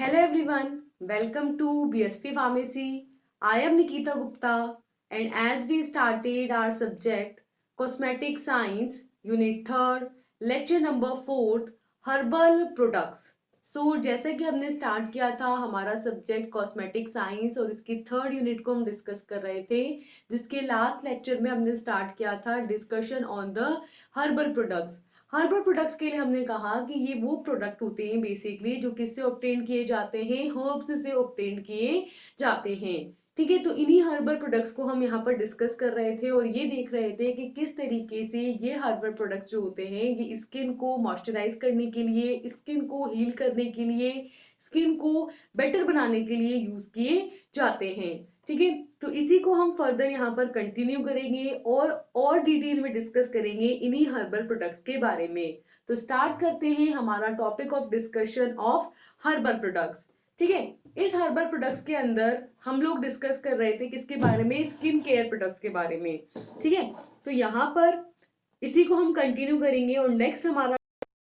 Hello everyone, welcome to BSP Pharmacy. I am Nikita Gupta, and as we started our subject Cosmetic Science, Unit 3rd, Lecture number 4th, Herbal Products. जैसे कि हमने start किया था हमारा subject cosmetic science और इसकी 3rd unit को हम डिस्कस कर रहे थे, जिसके लास्ट लेक्चर में हमने स्टार्ट किया था discussion on the herbal products. Herbal products के लिए हमने कहा कि ये वो प्रोडक्ट होते हैं बेसिकली जो किससे ऑब्टेन किए जाते हैं, हर्ब्स से ऑब्टेन किए जाते हैं। ठीक है, तो इन्हीं हर्बल प्रोडक्ट्स को हम यहाँ पर डिस्कस कर रहे थे और ये देख रहे थे कि किस तरीके से ये हर्बल प्रोडक्ट्स जो होते हैं ये स्किन को मॉइस्चराइज करने के लिए, स्किन को हील करने के लिए, स्किन को बेटर बनाने के लिए यूज किए जाते हैं। ठीक है, तो इसी को हम फर्दर यहाँ पर कंटिन्यू करेंगे और डिटेल में डिस्कस करेंगे इन्हीं हर्बल प्रोडक्ट्स के बारे में। तो स्टार्ट करते हैं हमारा topic of discussion of herbal products. ठीक है, इस हर्बल प्रोडक्ट्स के अंदर हम लोग डिस्कस कर रहे थे किसके बारे में, स्किन केयर प्रोडक्ट्स के बारे में। ठीक है, तो यहाँ पर इसी को हम कंटिन्यू करेंगे और नेक्स्ट हमारा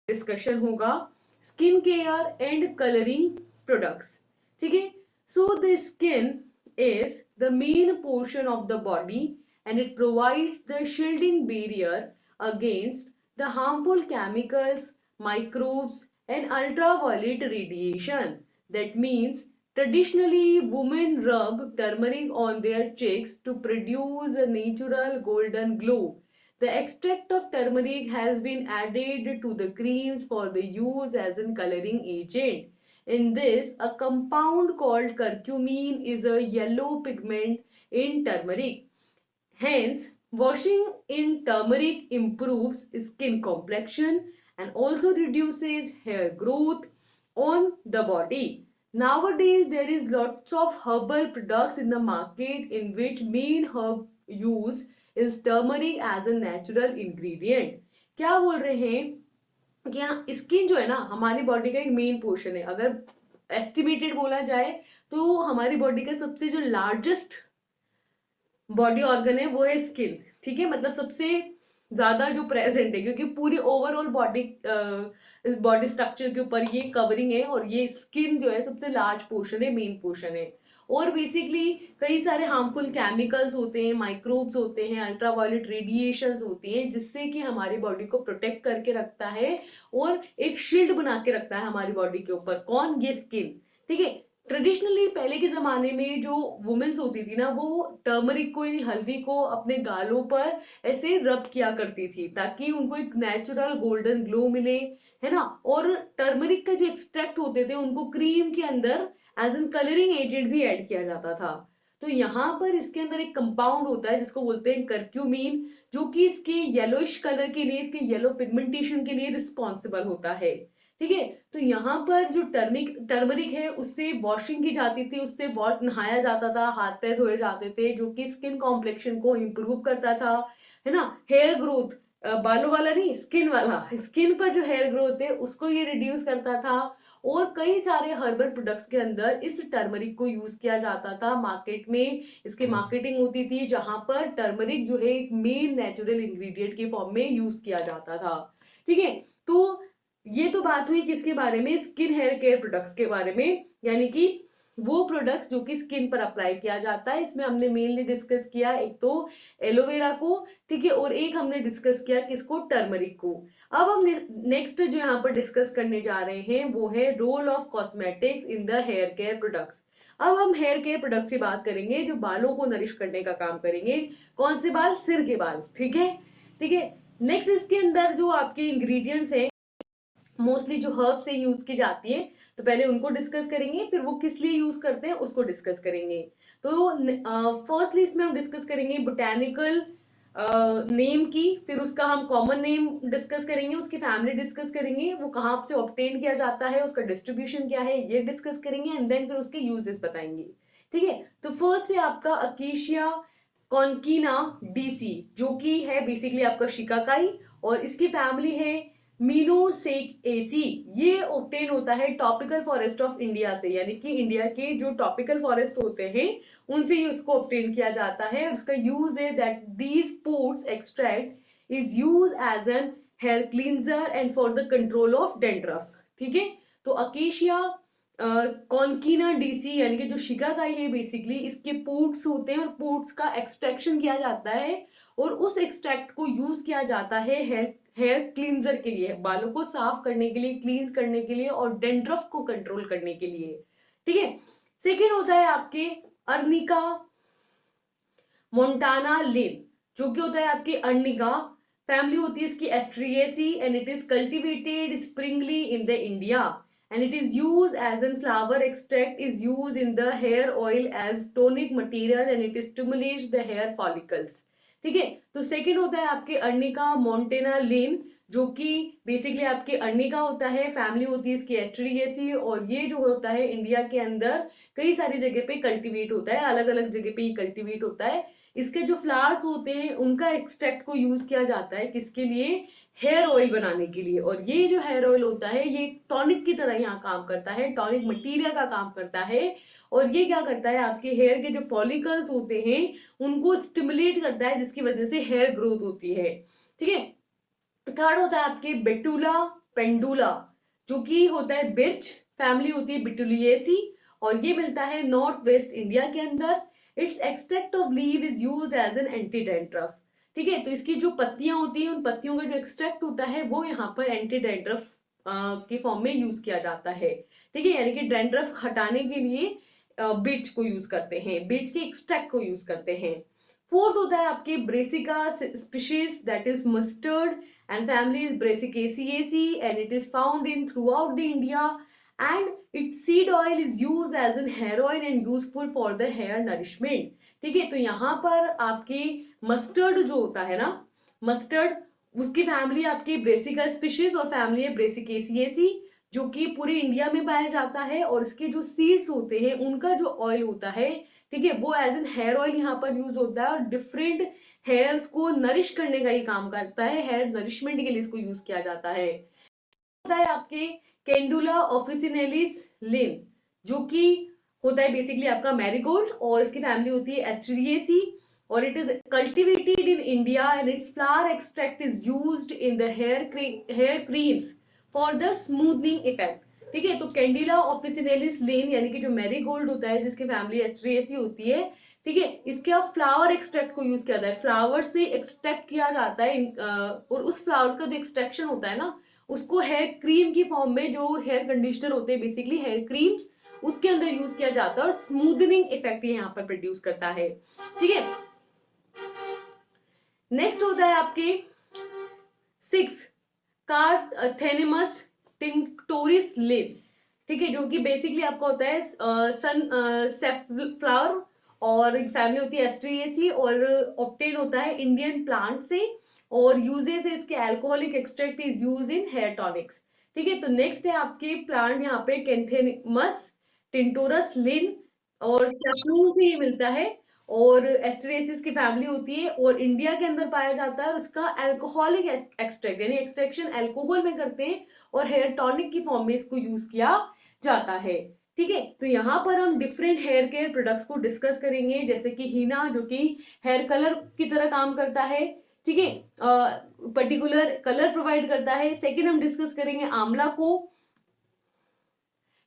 डिस्कशन होगा skin care and colouring products. ठीक है, so the skin is the main portion of the body and it provides the shielding barrier against the harmful chemicals, microbes and ultraviolet radiation. That means traditionally women rub turmeric on their cheeks to produce a natural golden glow. The extract of turmeric has been added to the creams for the use as a coloring agent. In this, a compound called curcumin is a yellow pigment in turmeric. Hence, washing in turmeric improves skin complexion and also reduces hair growth on the body. Nowadays, there is lots of herbal products in the market in which main herb use is turmeric as a natural ingredient. क्या बोल रहे हैं कि हाँ, skin जो है ना हमारी बॉडी का एक मेन पोर्शन है। अगर एस्टिमेटेड बोला जाए तो हमारी बॉडी का सबसे जो लार्जेस्ट बॉडी ऑर्गन है वो है स्किन। ठीक है, मतलब सबसे ज्यादा जो प्रेजेंट है, क्योंकि पूरी ओवरऑल बॉडी स्ट्रक्चर के ऊपर ये कवरिंग है और ये स्किन जो है सबसे लार्ज पोर्शन है, मेन पोर्शन है। और बेसिकली कई सारे हार्मफुल केमिकल्स होते हैं, माइक्रोब्स होते हैं, अल्ट्रावायलेट रेडिएशंस होती हैं जिससे कि हमारी बॉडी को प्रोटेक्ट करके रखता है और एक शील्ड बना के रखता है हमारी बॉडी के ऊपर। कौन? ये स्किन। ठीक है, ट्रेडिशनली पहले के जमाने में जो वुमेन्स होती थी ना वो टर्मरिक को यानी हल्दी को अपने गालों पर ऐसे रब किया करती थी ताकि उनको एक नेचुरल गोल्डन ग्लो मिले, है ना। और टर्मरिक का जो एक्सट्रैक्ट होते थे उनको क्रीम के अंदर एज एन कलरिंग एजेंट भी ऐड किया जाता था। तो यहाँ पर इसके अंदर एक कंपाउंड होता है जिसको बोलते हैं कर्क्यूमिन, जो कि इसके येलोइश कलर के लिए, इसके येलो पिगमेंटेशन के लिए रिस्पॉन्सिबल होता है। ठीक है, तो यहाँ पर जो टर्मरिक है उससे वॉशिंग की जाती थी, उससे वॉश नहाया जाता था, हाथ पैर धोए जाते थे, जो कि स्किन कॉम्प्लेक्शन को इम्प्रूव करता था, है ना। हेयर ग्रोथ, बालों वाला नहीं, स्किन वाला, स्किन पर जो हेयर ग्रोथ है उसको ये रिड्यूस करता था। और कई सारे हर्बल प्रोडक्ट्स के अंदर इस टर्मरिक को यूज किया जाता था। मार्केट में इसकी मार्केटिंग होती थी जहां पर टर्मरिक जो है एक मेन नेचुरल इंग्रेडिएंट के फॉर्म में यूज किया जाता था। ठीक है, तो ये तो बात हुई किसके बारे में, स्किन हेयर केयर प्रोडक्ट्स के बारे में, यानी कि वो प्रोडक्ट्स जो कि स्किन पर अप्लाई किया जाता है। इसमें हमने मेनली डिस्कस किया एक तो एलोवेरा को, ठीक है, और एक हमने डिस्कस किया किसको, टर्मरिक को। अब हम नेक्स्ट जो यहाँ पर डिस्कस करने जा रहे हैं वो है role of cosmetics in the hair care products. अब हम हेयर केयर प्रोडक्ट्स की बात करेंगे जो बालों को नरिश करने का काम करेंगे। कौन से बाल? सिर के बाल। ठीक है, ठीक है। नेक्स्ट इसके अंदर जो आपके इंग्रेडिएंट्स हैं मोस्टली जो हर्ब से यूज की जाती है, तो पहले उनको डिस्कस करेंगे, फिर वो किस लिए यूज करते हैं उसको डिस्कस करेंगे। तो फर्स्टली इसमें हम डिस्कस करेंगे बोटैनिकल नेम की, फिर उसका हम कॉमन नेम डिस्कस करेंगे, उसकी फैमिली डिस्कस करेंगे, वो कहाँ से ऑब्टेन किया जाता है, उसका डिस्ट्रीब्यूशन क्या है ये डिस्कस करेंगे, एंड देन फिर उसके यूजेस बताएंगे। ठीक है, तो फर्स्ट से आपका अकेशिया कॉन्कीना डीसी जो कि है बेसिकली आपका शिकाकाई, और इसकी फैमिली है मीनोसेक, ये ऑब्टेन होता है टॉपिकल फॉरेस्ट ऑफ इंडिया से, यानी कि इंडिया के जो टॉपिकल फॉरेस्ट होते हैं उनसे ही उसको ऑब्टेन किया जाता है। और उसका यूज है that these foods extract is use as an hair cleanser and for the control of dandruff. ठीक है, तो अकेशिया कॉन्कीना डीसी यानी कि जो शिकाकाई है बेसिकली इसके पोर्ट्स होते हैं और पोर्ट्स का एक्सट्रैक्शन किया जाता है और उस एक्सट्रैक्ट को यूज किया जाता है हेयर क्लींजर के लिए, बालों को साफ करने के लिए, क्लींस करने के लिए और डेंड्रफ को कंट्रोल करने के लिए। ठीक है। सेकेंड होता है आपके अर्निका मोंटाना लिन, जो कि होता है आपकी अर्निका, फैमिली होती है इसकी asteraceae and it is cultivated sparingly in the India and it is used as a flower extract is used in the hair oil as tonic material and it stimulates the hair follicles। ठीक है। तो second होता है आपके arnica montana लिन, जो कि basically आपके arnica होता है, फैमिली होती है इसकी एस्ट्रिएसी और ये जो होता है इंडिया के अंदर कई सारी जगह पे कल्टीवेट होता है, अलग अलग जगह पे ही कल्टीवेट होता है। इसके जो फ्लावर्स होते हैं उनका एक्सट्रैक्ट को यूज किया जाता है किसके लिए, हेयर ऑयल बनाने के लिए। और ये जो हेयर ऑयल होता है ये टॉनिक की तरह यहाँ काम करता है, टॉनिक मटेरियल का काम करता है और ये क्या करता है आपके हेयर के जो फॉलिकल्स होते हैं उनको स्टिमुलेट करता है जिसकी वजह से हेयर ग्रोथ होती है। ठीक है। थर्ड होता है आपके बेटुला पेंडुला, जो कि होता है बिर्च, फैमिली होती है बिटुलिएसी और ये मिलता है नॉर्थ वेस्ट इंडिया के अंदर। Its extract of leave is used as an anti dandruff. ठीक है। तो इसकी जो पत्तियां होती हैं उन पत्तियों का जो एक्सट्रैक्ट होता है वो यहाँ पर एंटी डैंड्रफ के फॉर्म में यूज किया जाता है। ठीक है। यानी कि डैंड्रफ हटाने के लिए बिर्च को यूज करते हैं, बिर्च के एक्सट्रैक्ट को यूज करते हैं। फोर्थ होता है आपके Brassica species that is mustard and family is Brassicaceae and it is found in throughout the India and its seed oil is used as an hair oil and useful for the hair nourishment। ठीक है। तो यहाँ पर आपकी mustard जो होता है ना, मस्टर्ड, उसकी फैमिली आपकी ब्रेसिका स्पीशीज और फैमिली है ब्रेसिकेसिएसी, जो कि पूरे इंडिया में पाया जाता है और इसके जो सीड्स होते हैं उनका जो ऑयल होता है, ठीक है, वो एज एन हेयर ऑयल यहाँ पर यूज होता है और डिफरेंट हेयर्स को नरिश करने का ही काम करता है, हेयर नरिशमेंट के लिए इसको यूज किया जाता है। होता है आपके कैंडुला ऑफिसिनेलिस लिन, जो कि होता है बेसिकली आपका मैरीगोल्ड और इसकी फैमिली होती है एस्ट्रिएसी और it is cultivated in India and its flower extract is used in the hair creams for the smoothening effect. ठीक है। तो कैंडिला ऑफिसिनेलिस लिन यानी कि जो मैरीगोल्ड होता है जिसकी फैमिली एस्ट्रिएसी होती है, ठीक है, इसके आप फ्लावर एक्सट्रैक्ट को यूज किया जाता है, फ्लावर से एक्सट्रैक्ट किया जाता है और उस फ्लावर का जो एक्सट्रैक्शन होता है ना उसको हेयर क्रीम की फॉर्म में, जो हेयर कंडीशनर होते हैं बेसिकली हेयर क्रीम्स, उसके अंदर यूज किया जाता है और स्मूथनिंग इफेक्ट यहाँ पर प्रोड्यूस करता है। ठीक है। नेक्स्ट होता है आपके सिक्स कार्थेनिमस टिंक्टोरिस लिन। ठीक है। जो कि बेसिकली आपका होता है सनफ्लावर और फैमिली होती है एस्ट्रिएसी और ऑब्टेन होता है इंडियन प्लांट से और यूजेस है इसके alcoholic extract is use in hair tonics. ठीक है। तो नेक्स्ट है आपके प्लांट यहाँ पे कैंथेनिमस टिंटोरस लिन और सैफरून से ये मिलता है और एस्टरेसिस की फैमिली होती है और इंडिया के अंदर पाया जाता है और उसका अल्कोहलिक एक्सट्रैक्ट यानी एक्सट्रैक्शन अल्कोहल में करते हैं और हेयर टॉनिक की फॉर्म में इसको यूज किया जाता है। ठीक है। तो यहाँ पर हम डिफरेंट हेयर केयर प्रोडक्ट्स को डिस्कस करेंगे, जैसे कि हीना जो कि हेयर कलर की तरह काम करता है। ठीक है। पर्टिकुलर कलर प्रोवाइड करता है। सेकेंड हम डिस्कस करेंगे आंवला को।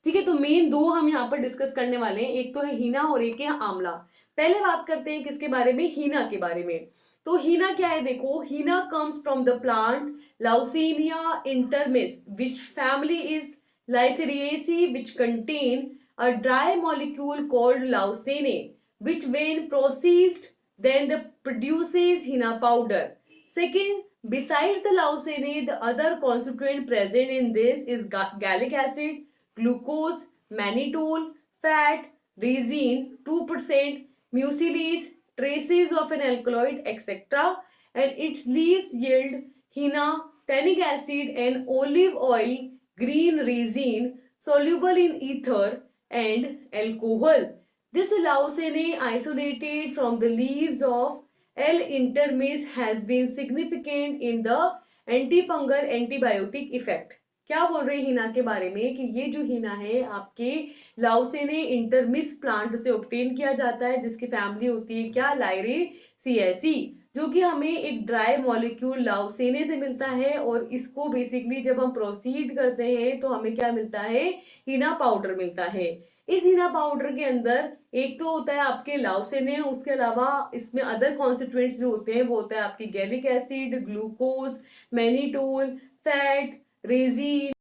ठीक है। तो मेन दो हम यहाँ पर डिस्कस करने वाले हैं, एक तो है हीना और एक है आंवला। पहले बात करते हैं किसके बारे में, हीना के बारे में। तो हीना क्या है, देखो, henna comes from the plant lawsonia inermis which family is lythraceae which contain a dry molecule called leucine which when processed then the produces henna powder। Second, besides the leucine the other constituent present in this is gallic acid, glucose, mannitol, fat, resin 2%, mucilage, traces of an alkaloid, etc. And its leaves yield henna, tannic acid and olive oil, green resin soluble in ether and alcohol. This leucine isolated from the leaves of L. intermis has been significant in the antifungal antibiotic effect। क्या बोल रहे हैं हीना के बारे में कि ये जो हीना है आपके लाउसेने इंटरमिस प्लांट से ऑब्टेन किया जाता है जिसकी फैमिली होती है क्या, लाइरेसिएसी। जो कि हमें एक ड्राई मॉलिक्यूल लाउसेने से मिलता है, और इसको बेसिकली जब हम प्रोसीड करते हैं तो हमें क्या मिलता है, हीना पाउडर मिलता है। इस हीना पाउडर के अंदर एक तो होता है आपके लाउसेने, उसके अलावा इसमें अदर कॉन्स्टिट्यूएंट्स जो होते हैं वो होता है आपकी gallic acid, glucose, mannitol, fat, resin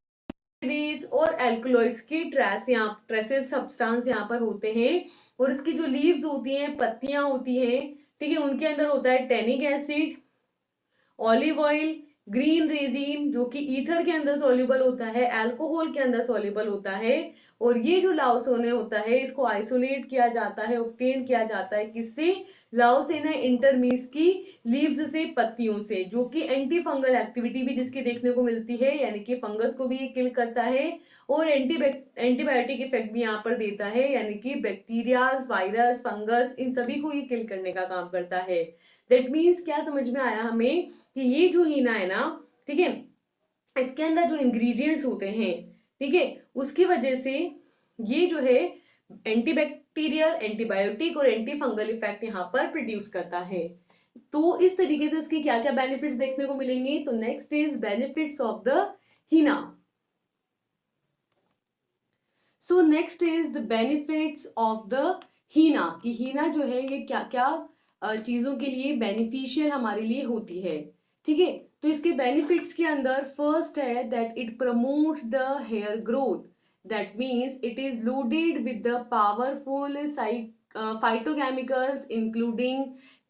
और एल्कलॉइड्स की ट्रेसेस सब्सटेंस यहाँ पर होते हैं। और इसकी जो लीव्स होती हैं, पत्तियां होती हैं, ठीक है, उनके अंदर होता है tannic acid, olive oil, green resin जो कि ईथर के अंदर सॉल्युबल होता है, अल्कोहल के अंदर सॉल्युबल होता है। और ये जो लाओसोने होता है इसको आइसोलेट किया जाता है, ऑब्टेन किया जाता है किससे, लाओसेना इंटरमीस की लीव्स से, पत्तियों से, जो कि एंटी फंगल एक्टिविटी भी जिसकी देखने को मिलती है, यानी कि फंगस को भी ये किल करता है और एंटीबायोटिक इफेक्ट भी यहाँ पर देता है, यानी कि बैक्टीरिया, वायरस, फंगस, इन सभी को ये किल करने का काम करता है। दैट मीन्स क्या समझ में आया हमें कि ये जो हीना है ना, ठीक है, इसके अंदर जो इंग्रेडिएंट्स होते हैं, ठीक है, उसकी वजह से ये जो है एंटीबैक्टीरियल, एंटीबायोटिक और एंटी फंगल इफेक्ट यहाँ पर प्रोड्यूस करता है। तो इस तरीके से इसके क्या क्या बेनिफिट्स देखने को मिलेंगे। तो next is benefits of the henna. So next is the benefits of the henna, कि हीना जो है ये क्या क्या चीजों के लिए बेनिफिशियल हमारे लिए होती है, ठीक है। तो इसके बेनिफिट्स के अंदर फर्स्ट है that it promotes the hair growth, that means it is loaded with the powerful phytochemicals including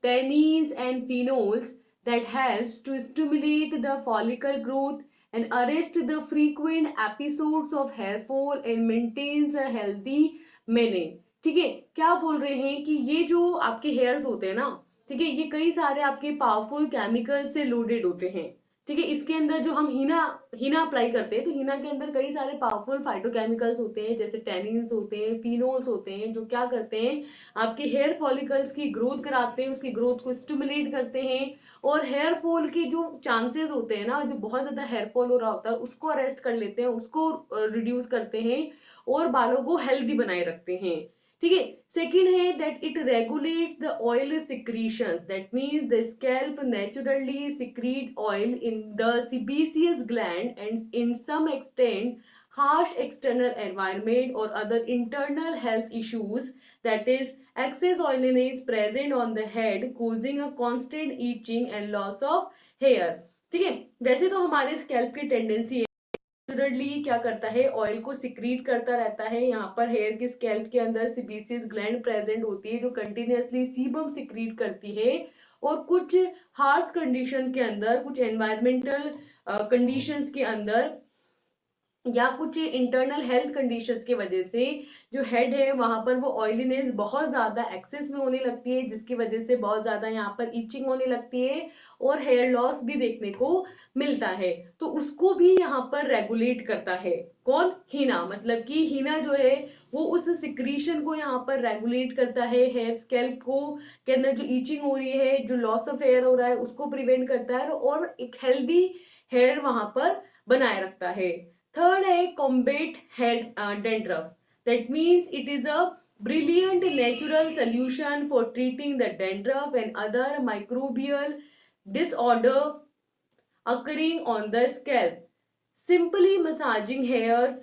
tannins and phenols that helps to stimulate the follicle growth and arrest the frequent episodes of hair fall and maintains a healthy mane। ठीक है, क्या बोल रहे हैं कि ये जो आपके हेयर्स होते हैं ना, ठीक है, ये कई सारे आपके पावरफुल केमिकल से लोडेड होते हैं, ठीक है। इसके अंदर जो हम हीना हीना अप्लाई करते हैं तो हीना के अंदर कई सारे पावरफुल फाइटोकेमिकल्स होते हैं, जैसे टेनिन्स होते हैं, फिनोल्स होते हैं, जो क्या करते हैं, आपके हेयर फॉलिकल्स की ग्रोथ कराते हैं, उसकी ग्रोथ को स्टिमुलेट करते हैं, और हेयर फॉल के जो चांसेस होते हैं ना, जो बहुत ज्यादा हेयर फॉल हो रहा होता है उसको अरेस्ट कर लेते हैं, उसको रिड्यूस करते हैं और बालों को हेल्दी बनाए रखते हैं, ठीक है। सेकेंड है that it regulates the oil secretions, that means the scalp naturally secrete oil in the sebaceous gland and in some extent harsh external environment or other internal health issues, that is excess oiliness present on the head causing a constant itching and loss of hair। ठीक है, वैसे तो हमारे scalp की tendency है naturally क्या करता है, ऑयल को सिक्रीट करता रहता है। यहाँ पर हेयर के स्कैल्प के अंदर सिबेसियस ग्लैंड प्रेजेंट होती है जो कंटिन्यूअसली सीबम सिक्रीट करती है, और कुछ हार्श कंडीशन के अंदर, कुछ एनवायरमेंटल कंडीशंस के अंदर या कुछ इंटरनल हेल्थ कंडीशंस की वजह से जो हेड है वहां पर वो ऑयलीनेस बहुत ज्यादा एक्सेस में होने लगती है, जिसकी वजह से बहुत ज्यादा यहाँ पर इचिंग होने लगती है और हेयर लॉस भी देखने को मिलता है। तो उसको भी यहाँ पर रेगुलेट करता है कौन, हीना, मतलब कि हीना जो है वो उस सिक्रीशन को यहाँ पर रेगुलेट करता है, हेयर स्कैल्प को के अंदर जो इचिंग हो रही है, जो लॉस ऑफ हेयर हो रहा है उसको प्रिवेंट करता है और एक हेल्दी हेयर वहां पर बनाए रखता है। Third है combat head dandruff. That means it is a brilliant natural solution for treating the dandruff and other microbial disorder occurring on the scalp. Simply massaging hairs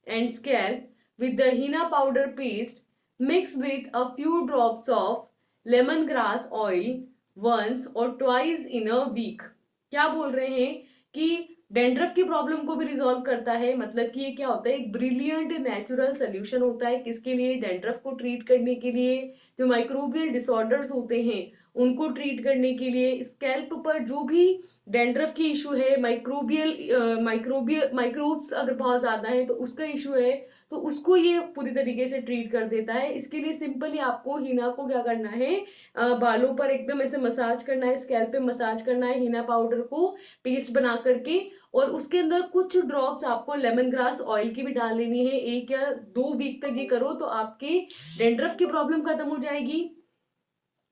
and scalp with the henna powder paste mixed with a few drops of lemongrass oil once or twice in a week। क्या बोल रहे हैं कि dandruff की problem को भी resolve करता है, मतलब कि ये क्या होता है, एक ब्रिलियंट नेचुरल सोल्यूशन होता है किसके लिए, डेंड्रफ को ट्रीट करने के लिए, जो माइक्रोबियल डिसऑर्डर्स होते हैं उनको ट्रीट करने के लिए, स्कैल्प पर जो भी डेंड्रफ की इशू है, माइक्रोबियल माइक्रोब्स अगर बहुत ज्यादा है तो उसका इशू है, तो उसको ये पूरी तरीके से ट्रीट कर देता है। इसके लिए सिंपली आपको हीना को क्या करना है, बालों पर एकदम ऐसे मसाज करना है, स्कैल्प पे मसाज करना है हीना पाउडर को पेस्ट बना करके, और उसके अंदर कुछ ड्रॉप्स आपको लेमन ग्रास ऑयल की भी डाल लेनी है। 1 या 2 वीक तक ये करो तो आपके डेंड्रफ की प्रॉब्लम खत्म हो जाएगी,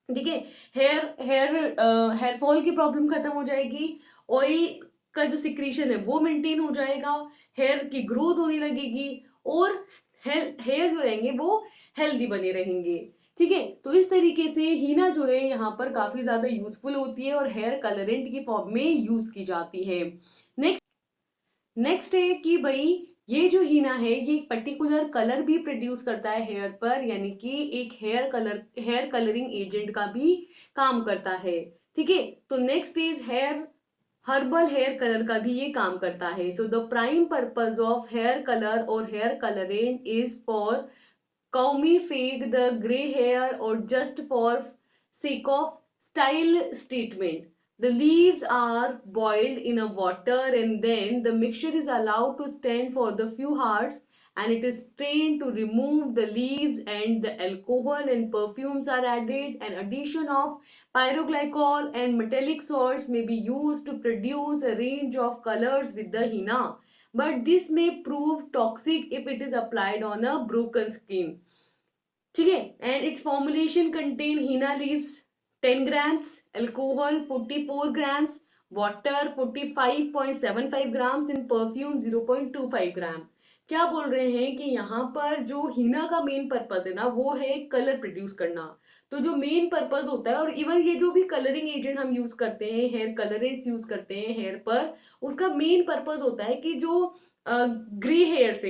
ठीक है। हेयर फॉल की प्रॉब्लम खत्म हो जाएगी, ऑयल का जो सिक्रीशन है वो मेंटेन हो जाएगा, हेयर की ग्रोथ होने लगेगी और हेयर जो रहेंगे वो हेल्दी बने रहेंगे। ठीक है, तो इस तरीके से हीना जो है यहाँ पर काफी ज्यादा यूजफुल होती है और हेयर कलरेंट की फॉर्म में यूज की जाती है। नेक्स्ट नेक्स्ट है कि भाई ये जो हीना है ये एक पर्टिकुलर कलर भी प्रोड्यूस करता है हेयर पर, यानी कि एक हेयर कलरिंग एजेंट का भी काम करता है। ठीक है, तो next is herbal hair colour का भी ये काम करता है। So the prime purpose of hair colour और hair colourant is for Kaumi fade the grey hair or just for sake of style statement. The leaves are boiled in a water and then the mixture is allowed to stand for the few hours and it is strained to remove the leaves and the alcohol and perfumes are added. An addition of pyroglycol and metallic salts may be used to produce a range of colors with the henna, but this may prove toxic if it is applied on a broken skin. ठीक है, and its formulation contain henna leaves 10 grams, alcohol 44 grams, water 45.75 grams and perfume 0.25 gram. क्या बोल रहे हैं कि यहाँ पर जो हीना का मेन पर्पस है ना वो है कलर प्रोड्यूस करना। तो जो मेन पर्पस होता है, और इवन ये जो भी कलरिंग एजेंट हम यूज करते हैं, हेयर कलरेंट्स यूज करते हैं हेयर पर, उसका मेन पर्पस होता है कि जो ग्रे हेयर्स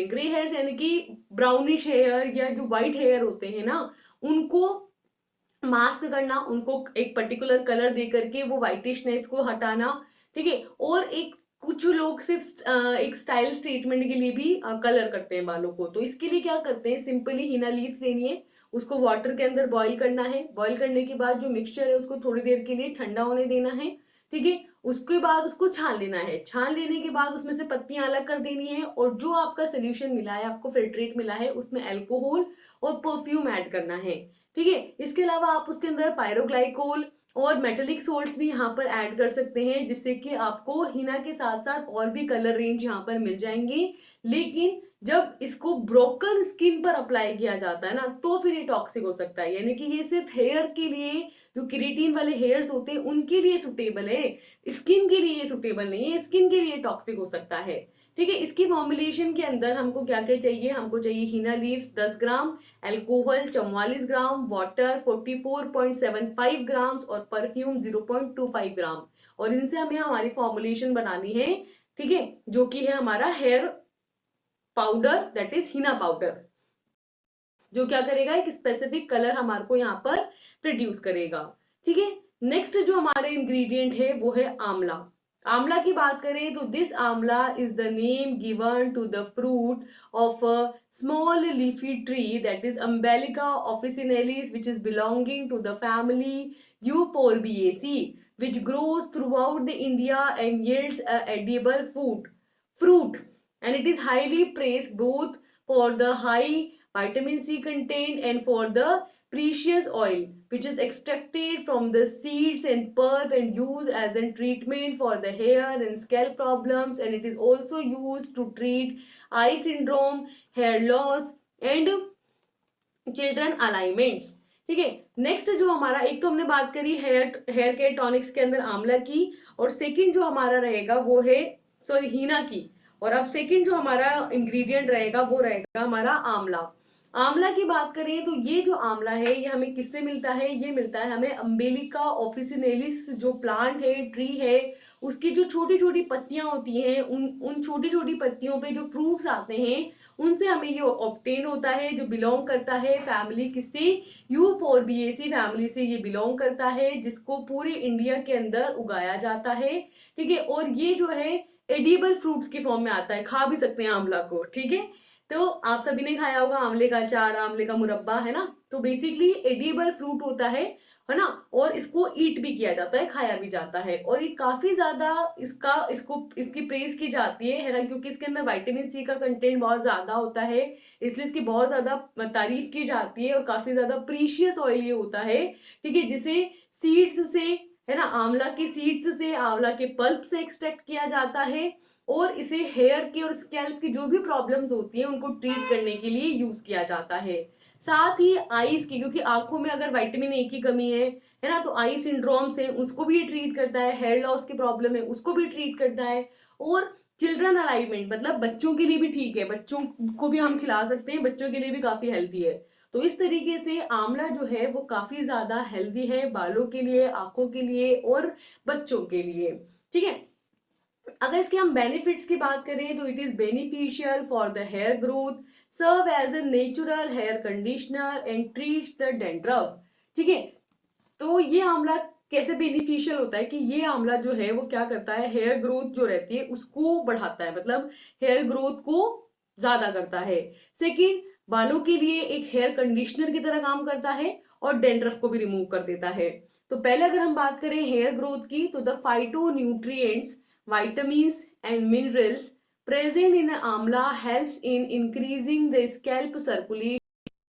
यानी कि ब्राउनिश हेयर या जो व्हाइट हेयर होते हैं ना, उनको मास्क करना, उनको एक पर्टिकुलर कलर दे करके वो व्हाइटिशनेस को हटाना। ठीक है, और एक कुछ लोग सिर्फ एक स्टाइल स्टेटमेंट के लिए भी कलर करते हैं बालों को। तो इसके लिए क्या करते हैं, सिंपली हिना लीव्स लेनी है, उसको वाटर के अंदर बॉईल करना है, बॉईल करने के बाद जो मिक्सचर है उसको थोड़ी देर के लिए ठंडा होने देना है। ठीक है, उसके बाद उसको छान लेना है, छान लेने के बाद उसमें से पत्तियां अलग कर देनी है और जो आपका सोल्यूशन मिला है, आपको फिल्ट्रेट मिला है, उसमें अल्कोहल और परफ्यूम ऐड करना है। ठीक है, इसके अलावा आप उसके अंदर पायरोग्लाइकोल और मेटेलिक सोल्ट्स भी यहाँ पर ऐड कर सकते हैं, जिससे कि आपको हिना के साथ साथ और भी कलर रेंज यहाँ पर मिल जाएंगे। लेकिन जब इसको ब्रोकन स्किन पर अप्लाई किया जाता है ना, तो फिर ये टॉक्सिक हो सकता है, यानी कि ये सिर्फ हेयर के लिए, जो केराटिन वाले हेयर्स होते हैं उनके लिए सुटेबल है, स्किन के लिए सुटेबल नहीं है, स्किन के लिए टॉक्सिक हो सकता है। ठीक है, इसकी फॉर्मुलेशन के अंदर हमको क्या क्या चाहिए, हमको चाहिए हिना लीव्स 10 ग्राम, अल्कोहल 44 ग्राम, वाटर 44.75 ग्राम्स और परफ्यूम 0.25 ग्राम। और इनसे हमें हमारी फॉर्मुलेशन बनानी है। ठीक है, जो कि है हमारा hair powder, that is henna powder, जो क्या करेगा, एक स्पेसिफिक कलर हमारे को यहाँ पर प्रोड्यूस करेगा। ठीक है, नेक्स्ट जो हमारे इंग्रेडिएंट है वो है आंवला। आंवला की बात करें तो this amla is the name given to the fruit of a small leafy tree that is Umbellica officinalis, which is belonging to the family Euphorbiaceae, which grows throughout the India and yields a edible fruit, and it is highly praised both for the high vitamin C content and for the precious oil which is extracted from the seeds and pulp and used as a treatment for the hair and scalp problems, and it is also used to treat eye syndrome, hair loss and children alignments. ठीक है, next जो हमारा, एक तो हमने बात करी hair care tonics के अंदर आंवला की, और सेकंड जो हमारा रहेगा वो है, सॉरी, हीना की। और अब सेकंड जो हमारा इंग्रेडिएंट रहेगा वो रहेगा हमारा आंवला। आंवला की बात करें तो ये जो आंवला है ये हमें किससे मिलता है, ये मिलता है हमें अम्बेलिका ऑफिसिनेलिस जो प्लांट है, ट्री है, उसकी जो छोटी छोटी पत्तियां होती हैं, उन छोटी छोटी पत्तियों पे जो फ्रूट्स आते हैं उनसे हमें ये ऑब्टेन होता है, जो बिलोंग करता है फैमिली किससे, यूफोरबिएसी फैमिली से ये बिलोंग करता है, जिसको पूरे इंडिया के अंदर उगाया जाता है। ठीक है, और ये जो है एडिबल फ्रूट्स के फॉर्म में आता है, खा भी सकते हैं आंवला को। ठीक है, तो आप सभी ने खाया होगा आंवले का अचार, आंवले का मुरब्बा, है ना। तो बेसिकली एडिबल फ्रूट होता है ना, और इसको ईट भी किया जाता है, खाया भी जाता है, और ये काफी ज्यादा इसकी प्रेज की जाती है ना, क्योंकि इसके अंदर विटामिन सी का कंटेंट बहुत ज्यादा होता है, इसलिए इसकी बहुत ज्यादा तारीफ की जाती है, और काफी ज्यादा प्रीशियस ऑयल ये होता है। ठीक है, जिसे सीड्स से, है ना, आंवला के सीड्स से, आंवला के पल्प से एक्सट्रैक्ट किया जाता है, और इसे हेयर की और स्कैल्प की जो भी प्रॉब्लम्स होती हैं उनको ट्रीट करने के लिए यूज किया जाता है। साथ ही आईज की, क्योंकि आंखों में अगर विटामिन ए की कमी है ना, तो आई सिंड्रोम से उसको भी ये ट्रीट करता है, हेयर लॉस की प्रॉब्लम है उसको भी ट्रीट करता है, और चिल्ड्रन अलाइनमेंट मतलब बच्चों के लिए भी ठीक है, बच्चों को भी हम खिला सकते हैं, बच्चों के लिए भी काफी हेल्थी है। तो इस तरीके से आंवला जो है वो काफी ज्यादा हेल्दी है बालों के लिए, आंखों के लिए और बच्चों के लिए। ठीक है, अगर इसके हम बेनिफिट्स की बात करें तो it is beneficial for the hair growth, serve as a natural hair conditioner and treats the dandruff. ठीक है, तो ये आंवला कैसे बेनिफिशियल होता है कि ये आंवला जो है वो क्या करता है, हेयर ग्रोथ जो रहती है उसको बढ़ाता है, मतलब हेयर ग्रोथ को ज्यादा करता है। सेकंड, बालों के लिए एक हेयर कंडीशनर की तरह काम करता है और डेंड्रफ को भी रिमूव कर देता है। तो पहले अगर हम बात करें हेयर ग्रोथ की, तो the phyto nutrients, vitamins and minerals present in amla helps in increasing the scalp circulation,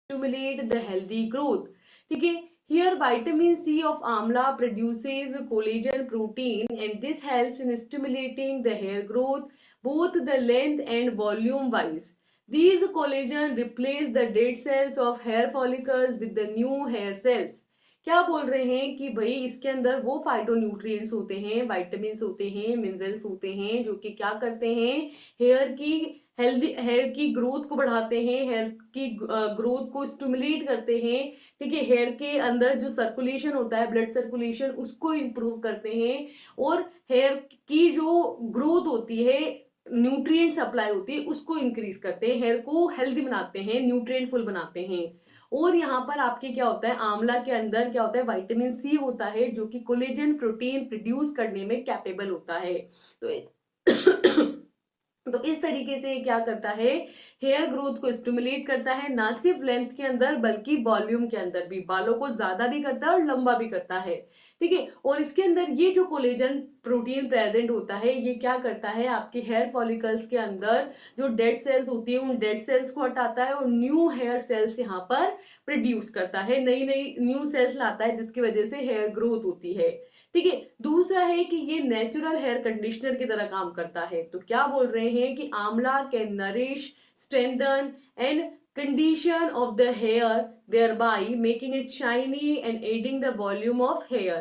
stimulate the healthy growth. ठीक है, here vitamin C of amla produces collagen protein and this helps in stimulating the hair growth both the length and volume wise. These collagen replace the dead cells of hair follicles with the new hair cells. क्या बोल रहे हैं कि भाई इसके अंदर वो phytonutrients होते हैं, वाइटामिन्स होते हैं, मिनरल्स होते हैं जो कि क्या करते हैं, हेयर की हेल्दी, हेयर की ग्रोथ को बढ़ाते हैं, हेयर की ग्रोथ को स्टिमुलेट करते हैं। ठीक है, हेयर के अंदर जो सर्कुलेशन होता है, ब्लड सर्कुलेशन, उसको इंप्रूव करते हैं और हेयर की जो ग्रोथ होती है, न्यूट्रिएंट सप्लाई होती है, उसको इंक्रीज करते हैं, हेयर को हेल्दी बनाते हैं, न्यूट्रिएंट फुल बनाते हैं। और यहाँ पर आपके क्या होता है, आंवला के अंदर क्या होता है, विटामिन सी होता है जो कि कोलेजन प्रोटीन प्रोड्यूस करने में कैपेबल होता है। तो तो इस तरीके से क्या करता है, हेयर ग्रोथ को स्टिमुलेट करता है, ना सिर्फ लेंथ के अंदर बल्कि वॉल्यूम के अंदर भी, बालों को ज्यादा भी करता है और लंबा भी करता है। ठीक है, और इसके अंदर ये जो कोलेजन प्रोटीन प्रेजेंट होता है, ये क्या करता है, आपके हेयर फॉलिकल्स के अंदर जो डेड सेल्स होती है उन डेड सेल्स को हटाता है और न्यू हेयर सेल्स यहाँ पर प्रोड्यूस करता है, नई नई न्यू सेल्स लाता है जिसकी वजह से हेयर ग्रोथ होती है। ठीक है, दूसरा है कि ये नेचुरल हेयर कंडीशनर की तरह काम करता है। तो क्या बोल रहे हैं कि आंवला can nourish, strengthen and condition of the hair, thereby making it shiny and aiding the volume of hair.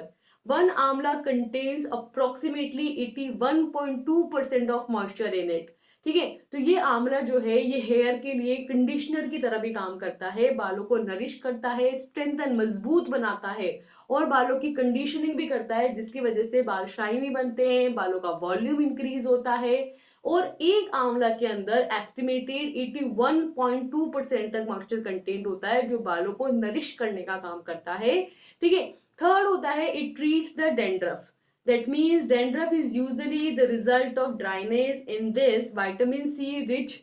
One amla contains approximately 81.2% of moisture in it. ठीक है, तो ये आंवला जो है ये हेयर के लिए कंडीशनर की तरह भी काम करता है, बालों को नरिश करता है, स्ट्रेंथन मजबूत बनाता है और बालों की कंडीशनिंग भी करता है जिसकी वजह से बाल शाइनी बनते हैं, बालों का वॉल्यूम इंक्रीज होता है। और एक आंवला के अंदर एस्टिमेटेड 81.2% तक मॉइस्चर कंटेंट होता है जो बालों को नरिश करने का काम करता है। ठीक है, थर्ड होता है it treats the dandruff. That means dandruff is usually the result of dryness. In this, vitamin C rich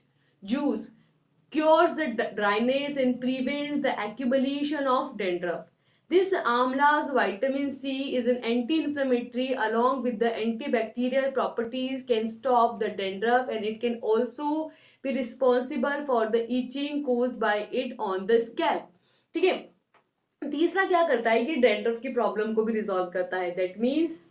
juice cures the dryness and prevents the accumulation of dandruff. This amla's vitamin C is an anti-inflammatory along with the antibacterial properties can stop the dandruff and it can also be responsible for the itching caused by it on the scalp. ठीक है, तीसरा क्या करता है, ये dandruff की problem को भी रिजॉल्व करता है। दैट मीन्स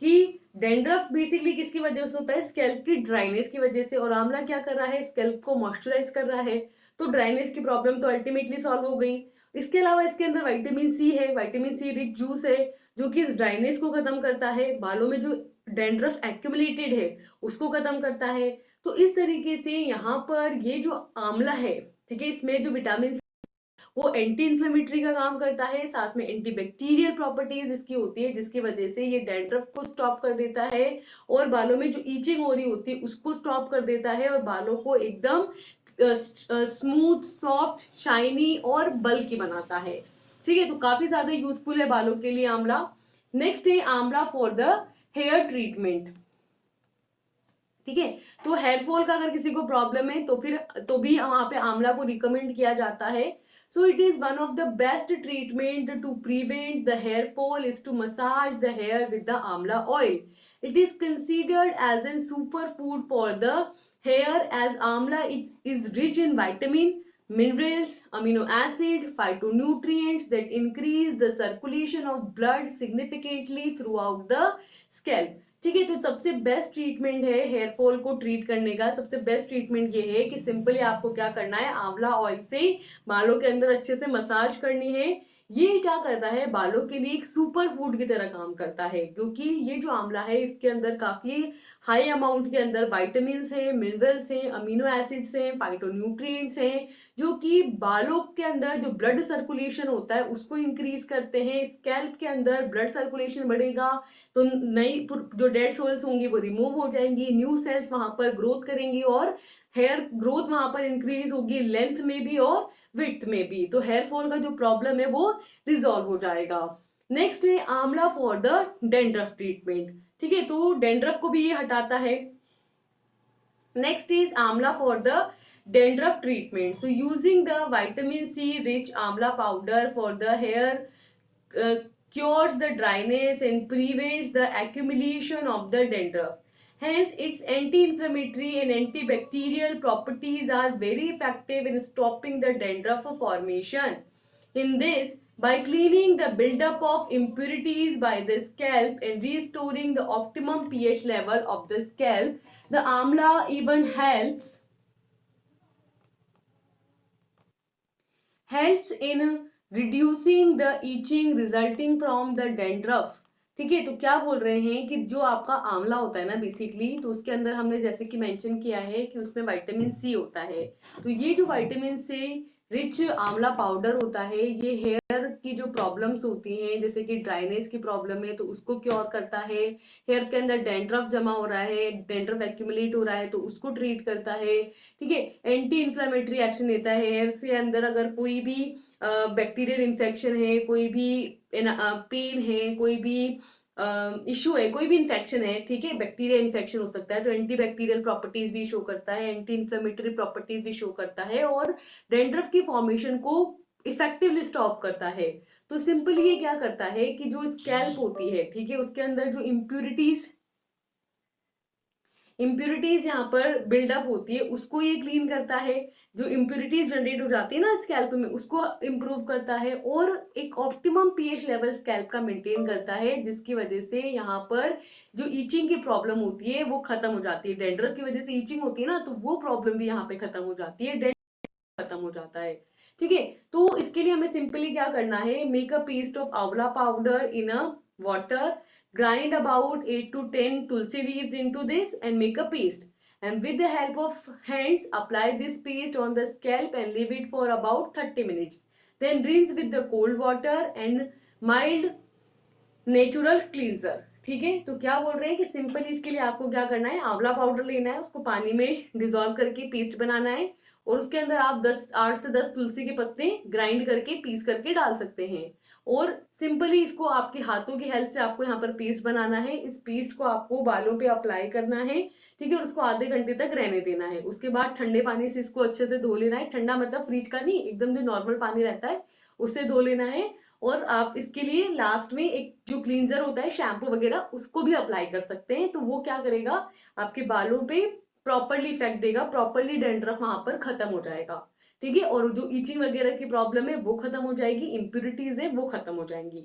कि डेंड्रफ बेसिकली किसकी वजह से होता है, स्कैल्प की ड्राइनेस की वजह से, और आंवला क्या कर रहा है, स्कैल्प को मॉइस्चराइज कर रहा है। तो ड्राइनेस की प्रॉब्लम तो अल्टीमेटली सॉल्व हो गई। इसके अलावा इसके अंदर विटामिन सी है, विटामिन सी रिच जूस है जो कि इस ड्राइनेस को खत्म करता है, बालों में जो डेंड्रफ एक्यूमुलेटेड है उसको खत्म करता है। तो इस तरीके से यहाँ पर ये जो आंवला है, ठीक है, इसमें जो विटामिन वो एंटी इन्फ्लेमेटरी का काम करता है, साथ में एंटी बैक्टीरियल प्रॉपर्टीज इसकी होती है जिसकी वजह से ये डैंड्रफ को स्टॉप कर देता है और बालों में जो ईचिंग हो रही होती है उसको स्टॉप कर देता है और बालों को एकदम स्मूथ, सॉफ्ट, शाइनी और बल्की बनाता है। ठीक है, तो काफी ज्यादा यूजफुल है बालों के लिए आंवला। नेक्स्ट है आंवला फॉर द हेयर ट्रीटमेंट। ठीक है, तो हेयर फॉल का अगर किसी को प्रॉब्लम है तो फिर तो भी वहां पे आंवला को रिकमेंड किया जाता है। So it is one of the best treatment to prevent the hair fall is to massage the hair with the amla oil. It is considered as a superfood for the hair as amla is rich in vitamin, minerals, amino acid, phytonutrients that increase the circulation of blood significantly throughout the scalp. ठीक है, तो सबसे best treatment है hair fall को treat करने का, सबसे best treatment ये है कि सिंपली आपको क्या करना है, आंवला ऑयल से बालों के अंदर अच्छे से मसाज करनी है। ये क्या करता है, बालों के लिए एक सुपर फूड की तरह काम करता है, क्योंकि ये जो आंवला है इसके अंदर काफी हाई अमाउंट के अंदर विटामिन है, मिनरल्स हैं, अमीनो एसिड्स हैं, फाइटोन्यूट्रिएंट्स हैं, जो कि बालों के अंदर जो ब्लड सर्कुलेशन होता है उसको इंक्रीज करते हैं। स्कैल्प के अंदर ब्लड सर्कुलेशन बढ़ेगा तो नई जो डेड सेल्स होंगी वो रिमूव हो जाएंगी, न्यू सेल्स वहां पर ग्रोथ करेंगी और हेयर ग्रोथ वहां पर इंक्रीज होगी, लेंथ में भी और विड्थ में भी। तो हेयर फॉल का जो प्रॉब्लम है वो रिजॉल्व हो जाएगा। नेक्स्ट है आंवला फॉर द डेंड्रफ ट्रीटमेंट। ठीक है, तो डेंड्रफ को भी ये हटाता है। Next is amla for the dandruff treatment. So using the vitamin C rich amla powder for the hair uh, cures the dryness and prevents the accumulation of the dandruff. Hence, its anti-inflammatory and antibacterial properties are very effective in stopping the dandruff formation. In this, by cleaning the buildup of impurities by the scalp and restoring the optimum pH level of the scalp, the amla even helps in reducing the itching resulting from the dandruff. ठीक है, तो क्या बोल रहे हैं कि जो आपका आंवला होता है ना बेसिकली, तो उसके अंदर हमने जैसे कि मेंशन किया है कि उसमें विटामिन सी होता है। तो ये जो विटामिन सी रिच आंवला पाउडर होता है, ये हेयर की जो प्रॉब्लम्स होती हैं जैसे कि ड्राइनेस की प्रॉब्लम है तो उसको क्योर करता है। हेयर के अंदर डेंड्रफ जमा हो रहा है, डेंड्रफ एक्यूमुलेट हो रहा है तो उसको ट्रीट करता है। ठीक है, एंटी इन्फ्लेमेटरी एक्शन देता है। हेयर से अंदर अगर कोई भी बैक्टीरियल इन्फेक्शन है, कोई भी पेन है, कोई भी इशू है, कोई भी इन्फेक्शन है, ठीक है, बैक्टीरिया इन्फेक्शन हो सकता है, तो एंटी बैक्टीरियल प्रॉपर्टीज भी शो करता है, एंटी इन्फ्लेमेटरी प्रॉपर्टीज भी शो करता है और डेंड्रफ की फॉर्मेशन को इफेक्टिवली स्टॉप करता है। तो सिंपली ये क्या करता है कि जो स्कैल्प होती है, ठीक है, उसके अंदर जो इम्प्यूरिटीज यहाँ पर बिल्डअप होती है उसको ये क्लीन करता है। जो इम्प्यूरिटीज जनरेट हो जाती है ना स्कैल्प में, उसको इम्प्रूव करता है और एक ऑप्टिमम पीएच लेवल स्कैल्प का मेंटेन करता है, जिसकी वजह से यहाँ पर जो ईचिंग की प्रॉब्लम होती है वो खत्म हो जाती है। डेंड्रफ की वजह से ईचिंग होती है ना, तो वो प्रॉब्लम भी यहाँ पे खत्म हो जाती है, खत्म हो जाता है। ठीक है, तो इसके लिए हमें सिंपली क्या करना है, मेक अ पेस्ट ऑफ आंवला powder in a water, grind about 8 to 10 tulsi leaves into this and make a paste, and with the help of hands apply this paste on the scalp and leave it for about 30 minutes, then rinse with the cold water and mild natural cleanser. ठीक है, तो क्या बोल रहे हैं कि simply इसके लिए आपको क्या करना है, आंवला पाउडर लेना है, उसको पानी में डिजोल्व करके पेस्ट बनाना है और उसके अंदर आप 8 से 10 तुलसी के पत्ते ग्राइंड करके पीस करके डाल सकते हैं और सिंपली इसको आपके हाथों की हेल्प से आपको यहाँ पर पेस्ट बनाना है। इस पेस्ट को आपको बालों पे अप्लाई करना है, ठीक है, और उसको आधे घंटे तक रहने देना है। उसके बाद ठंडे पानी से इसको अच्छे से धो लेना है, ठंडा मतलब फ्रिज का नहीं, एकदम जो नॉर्मल पानी रहता है उससे धो लेना है। और आप इसके लिए लास्ट में एक जो क्लींजर होता है शैम्पू वगैरह उसको भी अप्लाई कर सकते हैं, तो वो क्या करेगा, आपके बालों पे प्रॉपरली इफेक्ट देगा, प्रॉपरली डेंड्रफ वहां पर खत्म हो जाएगा। ठीक है, और जो इचिंग वगैरह की प्रॉब्लम है वो खत्म हो जाएगी, इंप्यूरिटीज है वो खत्म हो जाएंगी।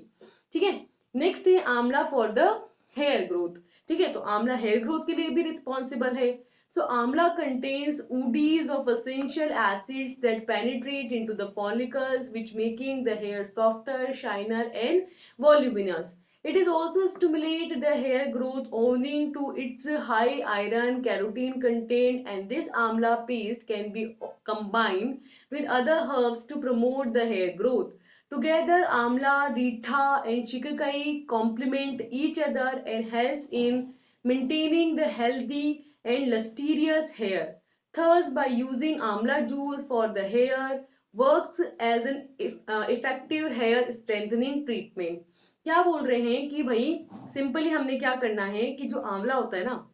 ठीक है, नेक्स्ट है आंवला फॉर द हेयर ग्रोथ। ठीक है, तो आंवला हेयर ग्रोथ के लिए भी रिस्पॉन्सिबल है। So amla contains oodles of essential acids that penetrate into the follicles, which making the hair softer, shiner, and voluminous. It is also stimulate the hair growth owing to its high iron carotene content, and this amla paste can be combined with other herbs to promote the hair growth. Together, amla, reetha, and shikakai complement each other and help in maintaining the healthy and lustrous hair. Thus, by using amla juice for the hair, works as an effective hair strengthening treatment. क्या बोल रहे हैं कि भाई simply हमने क्या करना है कि जो आंवला होता है ना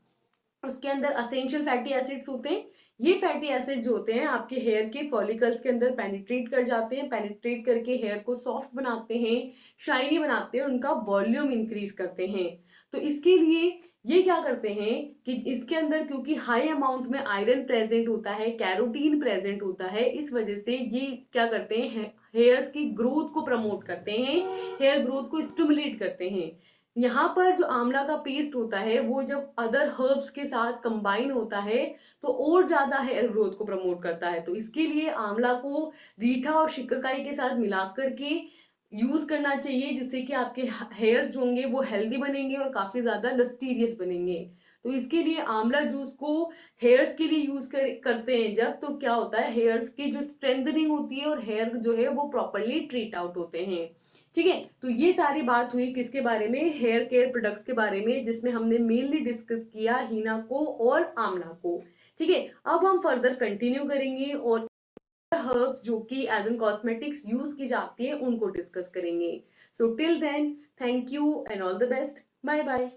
उसके अंदर असेंशियल फैटी एसिड्स होते हैं। ये फैटी एसिड जो होते हैं आपके हेयर के फॉलिकल्स के अंदर पेनिट्रेट कर जाते हैं, पेनिट्रेट करके हेयर को सॉफ्ट बनाते हैं, शाइनी बनाते हैं, उनका वॉल्यूम इंक्रीज करते हैं। तो इसके लिए ये क्या करते हैं कि इसके अंदर क्योंकि हाई अमाउंट में आयरन प्रेजेंट होता है, कैरोटीन प्रेजेंट होता है, इस वजह से ये क्या करते हैं, हेयर्स की ग्रोथ को प्रमोट करते हैं, हेयर ग्रोथ को स्टिमुलेट करते हैं। यहाँ पर जो आंवला का पेस्ट होता है वो जब अदर हर्ब्स के साथ कंबाइन होता है तो और ज्यादा हेयर ग्रोथ को प्रमोट करता है। तो इसके लिए आंवला को रीठा और शिकाकाई के साथ मिला करके यूज करना चाहिए, जिससे कि आपके हेयर्स जो होंगे वो हेल्दी बनेंगे और काफी ज्यादा लस्टीरियस बनेंगे। तो इसके लिए आंवला जूस को हेयर्स के लिए यूज करते हैं जब, तो क्या होता है, हेयर्स की जो स्ट्रेंथनिंग होती है और हेयर जो है वो प्रॉपरली ट्रीट आउट होते हैं। ठीक है, तो ये सारी बात हुई किसके बारे में, हेयर केयर प्रोडक्ट्स के बारे में, जिसमें हमने मेनली डिस्कस किया हीना को और आंवला को। ठीक है, अब हम फर्दर कंटिन्यू करेंगे और हर्ब्स जो कि एज एन कॉस्मेटिक्स यूज की जाती है उनको डिस्कस करेंगे। So till then, thank you and all the best, bye bye.